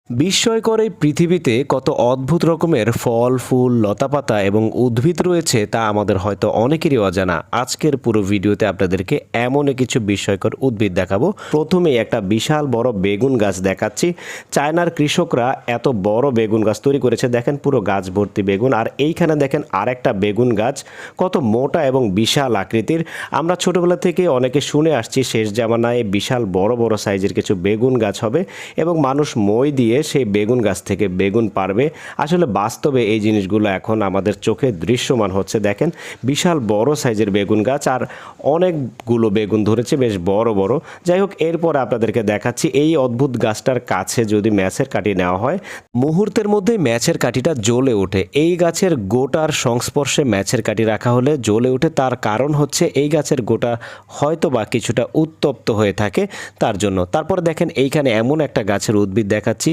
বিস্ময়কর এই পৃথিবীতে কত অদ্ভুত রকমের ফল, ফুল, লতাপাতা এবং উদ্ভিদ রয়েছে তা আমাদের হয়তো অনেকেরই অজানা। আজকের পুরো ভিডিওতে আপনাদেরকে এমনই কিছু বিস্ময়কর উদ্ভিদ দেখাবো। প্রথমেই একটা বিশাল বড় বেগুন গাছ দেখাচ্ছি। চায়নার কৃষকরা এত বড় বেগুন গাছ তৈরি করেছে, দেখেন পুরো গাছ ভর্তি বেগুন। আর এইখানে দেখেন আরেকটা বেগুন গাছ, কত মোটা এবং বিশাল আকৃতির। আমরা ছোটবেলা থেকে অনেকে শুনে আসছি শেষ জামানায় বিশাল বড় বড় সাইজের কিছু বেগুন গাছ হবে এবং মানুষ মই দিয়ে সেই বেগুন গাছ থেকে বেগুন পারবে। আসলে বাস্তবে এই জিনিসগুলো এখন আমাদের চোখে দৃশ্যমান হচ্ছে। দেখেন বিশাল বড় সাইজের বেগুন গাছ আর অনেকগুলো বেগুন ধরেছে, বেশ বড় বড়। যাই হোক, এরপর আপনাদেরকে দেখাচ্ছি এই অদ্ভুত গাছটার কাছে যদি ম্যাচের কাঠি নেওয়া হয়, মুহূর্তের মধ্যে ম্যাচের কাঠিটা জ্বলে ওঠে। এই গাছের গোটার সংস্পর্শে ম্যাচের কাঠি রাখা হলে জ্বলে ওঠে। তার কারণ হচ্ছে এই গাছের গোটা হয়তো বা কিছুটা উত্তপ্ত হয়ে থাকে তার জন্য। তারপর দেখেন এইখানে এমন একটা গাছের উদ্ভিদ দেখাচ্ছি